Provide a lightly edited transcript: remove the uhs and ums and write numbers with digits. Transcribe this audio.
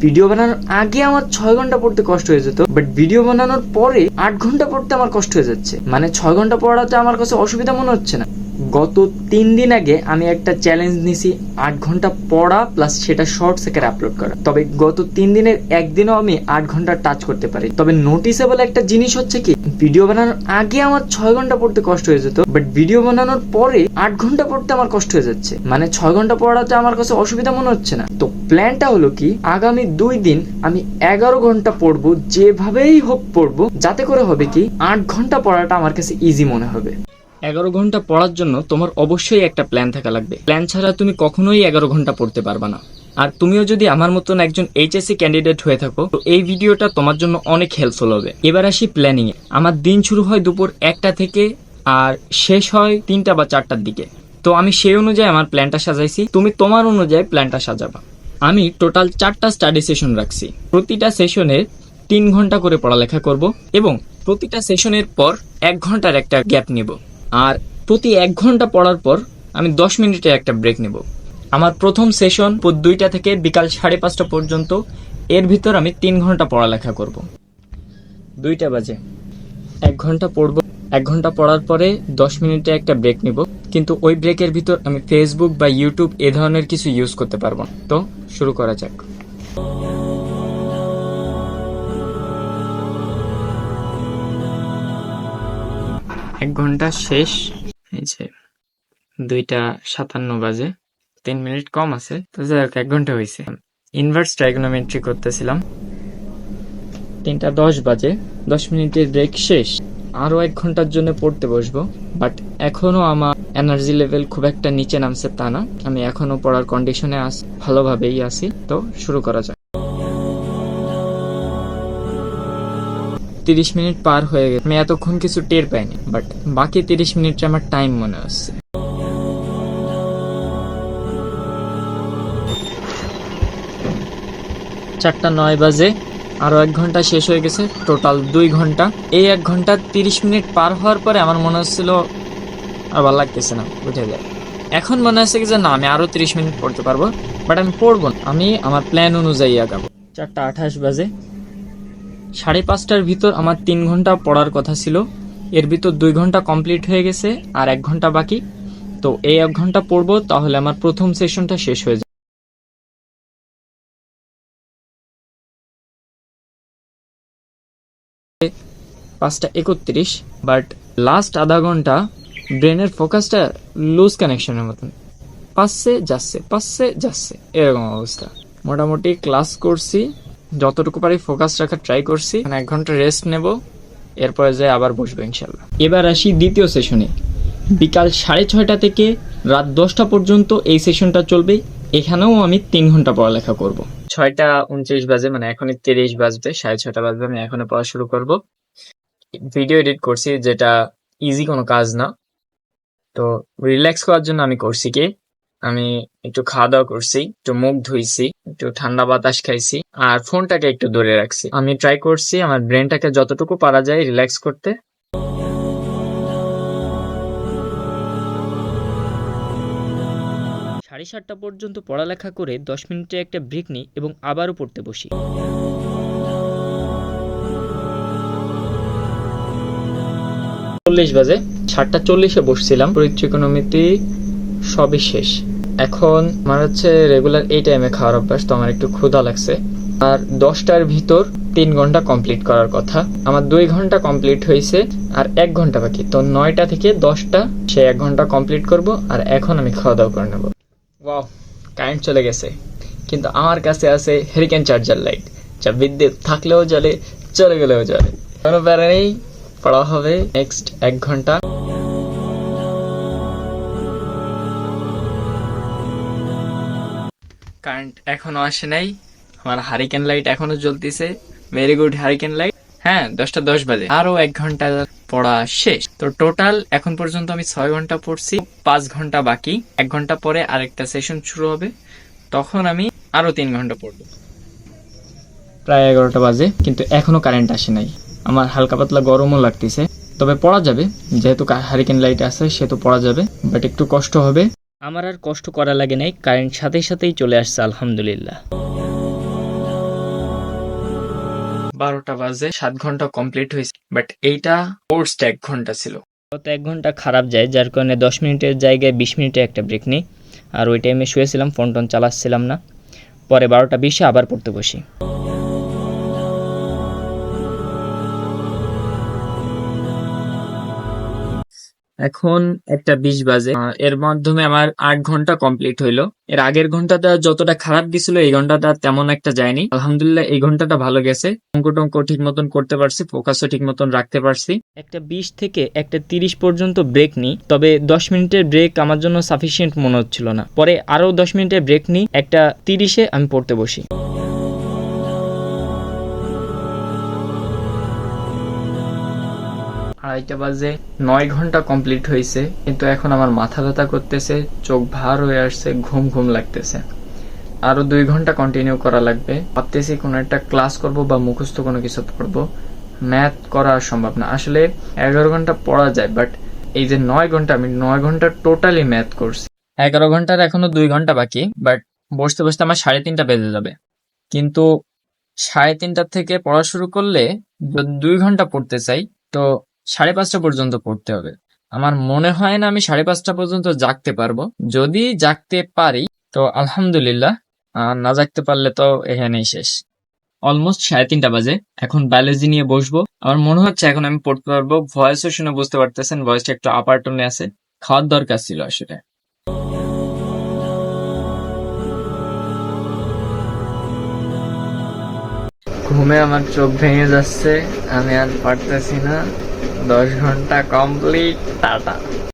Video বানানোর আগে আমার 6 ঘন্টা পড়তে কষ্ট হয়ে যেত, বাট ভিডিও বানানোর পরে 8 ঘন্টা পড়তে আমার কষ্ট হয়ে যাচ্ছে। মানে 6 ঘন্টা পড়াতে আমার কাছে অসুবিধা মনে হচ্ছে না। গত 3 দিন আগে আমি একটা চ্যালেঞ্জ নিছি 8 ঘন্টা পড়া প্লাস সেটা শর্টস আকারে আপলোড করা। তবে গত 3 দিনের একদিনও আমি 8 ঘন্টা টাচ করতে পারি। তবে নোটিসেবল একটা জিনিস হচ্ছে কি, ভিডিও বানানোর আগে আমার 6 ঘন্টা পড়তে কষ্ট হয়ে যেত, বাট ভিডিও বানানোর পরে 8 ঘন্টা পড়তে আমার কষ্ট হয়ে যাচ্ছে। মানে 6 ঘন্টা পড়াতে আমার কাছে অসুবিধা মনে হচ্ছে না। তো প্ল্যানটা হলো কি, আগামী 2 দিন আমি 11 ঘন্টা পড়বো, যেভাবেই হোক পড়বো, যাতে করে হবে কি 8 ঘন্টা পড়াটা আমার কাছে ইজি মনে হবে। 11 ঘন্টা পড়ার জন্য তোমার অবশ্যই একটা প্ল্যান থাকা লাগবে। প্ল্যান ছাড়া তুমি কখনোই 11 ঘন্টা পড়তে পারবা না। আর তুমিও যদি আমার মতন একজন এইচএসসি ক্যান্ডিডেট হয়ে থাকো, তো এই ভিডিওটা তোমার জন্য অনেক হেল্পফুল হবে। এবার আসি প্ল্যানিং এ। আমার দিন শুরু হয় দুপুর 1টা থেকে আর শেষ হয় 3টা বা 4টার দিকে। তো আমি সেই অনুযায়ী আমার প্ল্যানটা সাজাইছি, তুমি তোমার অনুযায়ী প্ল্যানটা সাজাবা। আমি টোটাল 4টা স্টাডি সেশন রাখছি। প্রতিটা সেশনে 3 ঘন্টা করে পড়ালেখা করব এবং প্রতিটা সেশনের পর 1 ঘন্টার একটা গ্যাপ নিব। আর প্রতি 1 ঘন্টা পড়ার পর আমি 10 মিনিটের একটা ব্রেক নেব। আমার প্রথম সেশন 2টা থেকে বিকাল 5:30 পর্যন্ত। এর ভিতর আমি 3 ঘন্টা পড়ালেখা করব। 2টা বাজে 1 ঘন্টা পড়ব। 1 ঘন্টা পড়ার পরে 10 মিনিটে একটা ব্রেক নিব। কিন্তু ওই ব্রেকের ভিতর আমি ফেসবুক বা ইউটিউব এ ধরনের কিছু ইউজ করতে পারবো না। তো শুরু করা যাক। 1 ঘন্টা শেষ। এই যে 2:57 বাজে, 3 মিনিট কম আছে। তো যাই হোক, 1 ঘন্টা হয়েছে। ইনভার্স ট্রাইগোনোমেট্রি করতেছিলাম। 3:10 বাজে, 10 মিনিটের ব্রেক শেষ। আরো 1 ঘন্টার জন্য পড়তে বসবো। বাট এখনো আমার এনার্জি লেভেল খুব একটা নিচে নামছে তা না, আমি এখনো পড়ার কন্ডিশনে ভালোভাবেই আছি। তো শুরু করা যাক। 30 মিনিট পার হয়ে গেছে। আমি এতক্ষণ কিছু টের পাইনি, বাট বাকি 30 মিনিট আমার টাইম মনে হচ্ছে। 4:09 বাজে, আরো 1 ঘন্টা শেষ হয়ে গেছে। টোটাল 2 ঘন্টা। এই 1 ঘন্টা 30 মিনিট পার হওয়ার পরে আমার মনে হচ্ছিল আর ভালো লাগতেছে না, উঠে যায়। এখন মনে হচ্ছে কি যে না, আমি আরো 30 মিনিট পড়তে পারবো, বাট আমি পড়বো না। আমি আমার প্ল্যান অনুযায়ী আগাবো। 4:28 বাজে, 5:30টার ভিতর আমার 3 ঘন্টা পড়ার কথা ছিল। এর ভিতর 2 ঘন্টা কমপ্লিট হয়ে গেছে আর 1 ঘন্টা বাকি। তো এই 1 ঘন্টা পড়বো, তাহলে আমার প্রথম সেশনটা শেষ হয়ে যাবে। 5:31, বাট লাস্ট আধা ঘন্টা ব্রেনের ফোকাসটা লুজ কানেকশনের মতন, পাচ্ছে যাচ্ছে এরকম অবস্থা। মোটামুটি ক্লাস করছি, যতটুকু পারি ফোকাস রাখার ট্রাই করছি। 1 ঘন্টা রেস্ট নেব, এরপরে যাই আবার বসবো ইনশাল্লাহ। এবার আসি দ্বিতীয় সেশনে। বিকাল 6:30 থেকে রাত 10টা পর্যন্ত এই সেশনটা চলবে। এখানেও আমি 3 ঘন্টা পড়ালেখা করব। 6:29 বাজে, মানে এখনই 30 বাজবে, 6:30 বাজবে, আমি এখনো পড়া শুরু করব। ভিডিও এডিট করছি, যেটা ইজি কোনো কাজ না। তো রিল্যাক্স করার জন্য আমি করছি কি, আমি একটু খাওয়া দাওয়া করছি, একটু মুখ ধুইছি, একটু ঠান্ডা বাতাস খাইছি, আর ফোনটাকে একটু দূরে রাখছি। আমি ট্রাই করছি আমার ব্রেনটাকে যতটুকু পারা যায় রিল্যাক্স করতে। সাড়ে 7টা পর্যন্ত পড়ালেখা করে 10 মিনিটের একটা ব্রেক নিই এবং আবারও পড়তে বসি। 40 বাজে, 7:40-এ বসছিলাম। ত্রিকোণমিতি সবই শেষ। এখন আমার হচ্ছে রেগুলার এই টাইমে খাওয়ার অভ্যাস, তো আমার একটু ক্ষুধা লাগছে। আর 10টার ভিতর 3 ঘন্টা কমপ্লিট করার কথা। আমার 2 ঘন্টা কমপ্লিট হয়েছে আর 1 ঘন্টা বাকি। তো 9টা থেকে 10টা সে 1 ঘন্টা কমপ্লিট করব। আর এখন আমি খাওয়া দাওয়া করে নেব। ওয়াও, কারেন্ট চলে গেছে, কিন্তু আমার কাছে আছে হেরিকেন চার্জার লাইট, যা বিদ্যুৎ থাকলেও জ্বলে, চলে গেলেও জ্বলে। কোনো ব্যাপার নেই, পড়া হবে নেক্সট 1 ঘন্টা। কারেন্ট এখনো আসে নাই, আমার হারিকেন লাইট এখনো জ্বলতেছে। Very good hurricane light. হ্যাঁ, 10:10 বাজে, আরো 1 ঘন্টা পড়া শেষ। তো টোটাল এখন পর্যন্ত আমি 6 ঘন্টা পড়ছি, 5 ঘন্টা বাকি। 1 ঘন্টা পরে আরেকটা সেশন শুরু হবে, তখন আমি আরো 3 ঘন্টা পড়বো। প্রায় 11টা বাজে, কিন্তু এখনো কারেন্ট আসে নাই। আমার হালকা পাতলা গরমও লাগতেছে, তবে পড়া যাবে, যেহেতু হারিকেন লাইট আছে সেহেতু পড়া যাবে, বাট একটু কষ্ট হবে। আমার আর কষ্ট করা লাগে নাই, কারেন্ট সাথেই চলে আসছে, আলহামদুলিল্লাহ। 12টা বাজে, 7 ঘন্টা কমপ্লিট হয়েছে, বাট এইটা কোর্সটা 1 ঘন্টা ছিল। গত 1 ঘন্টা খারাপ যায়, যার কারণে 10 মিনিটের জায়গায় 20 মিনিটে একটা ব্রেক নিই। আর ওই টাইমে শুয়েছিলাম, ফোন টোন চালাচ্ছিলাম না। পরে 12টা 20-এ আবার পড়তে বসি। এখন 1টা 20 বাজে। এর মাধ্যমে আমার 8 ঘন্টা কমপ্লিট হইলো। এর আগের ঘন্টাটা যতটা খারাপ গেছিল, এই ঘন্টাটা তেমন একটা যায়নি। আলহামদুলিল্লাহ এই ঘন্টাটা ভালো গেছে। অঙ্ক টঙ্ক ঠিক মতন করতে পারছি, ফোকাসও ঠিক মতন রাখতে পারছি। 1টা 20 থেকে 1টা 30 পর্যন্ত ব্রেক নিই, তবে 10 মিনিটের ব্রেক আমার জন্য সাফিসিয়েন্ট মনে হচ্ছিল না। পরে আরো 10 মিনিটের ব্রেক নিই, 1টা 30-এ আমি পড়তে বসি। 2:30 বাজে, 9 ঘন্টা কমপ্লিট হয়েছে, কিন্তু এখন আমার মাথা ব্যথা করতেছে, চোখ ভার হয়ে আসছে, ঘুম ঘুম লাগতেছে। আরো 2 ঘন্টা কন্টিনিউ করা লাগবে। ভাবতেছি কোনো একটা ক্লাস করব বা মুখস্থ কোনো কিছু পড়বো। ম্যাথ করা সম্ভব না, আসলে 11 ঘন্টা পড়া যায়, বাট এই যে 9 ঘন্টা, আমি 9 ঘন্টা টোটালি ম্যাথ করছি। 11 ঘন্টার এখনো 2 ঘন্টা বাকি, বাট বসতে বসতে আমার 3:30 বেজে যাবে। কিন্তু 3:30 থেকে পড়া শুরু করলে 2 ঘন্টা পড়তে চাই, তো 5:30 পর্যন্ত পড়তে হবে। আমার মনে হয় না আমি 5:30 পর্যন্ত জাগতে পারবো। যদি জাগতে পারি তো আলহামদুলিল্লাহ, আর না জাগতে পারলে তো এখানেই শেষ। অলমোস্ট 3:30 বাজে, এখন বায়োলজি নিয়ে বসবো। আমার মনে হচ্ছে এখন আমি পড়তে পারবো। ভয়েসও শুনে বুঝতে পারতেছেন, ভয়েসটা একটু আপার টোনে আছে। খাওয়ার দরকার ছিল আসলে। ঘুমে আমার চোখ ভেঙে যাচ্ছে, আমি আর পারতেছি না। 10 ঘন্টা কমপ্লিট, টাটা।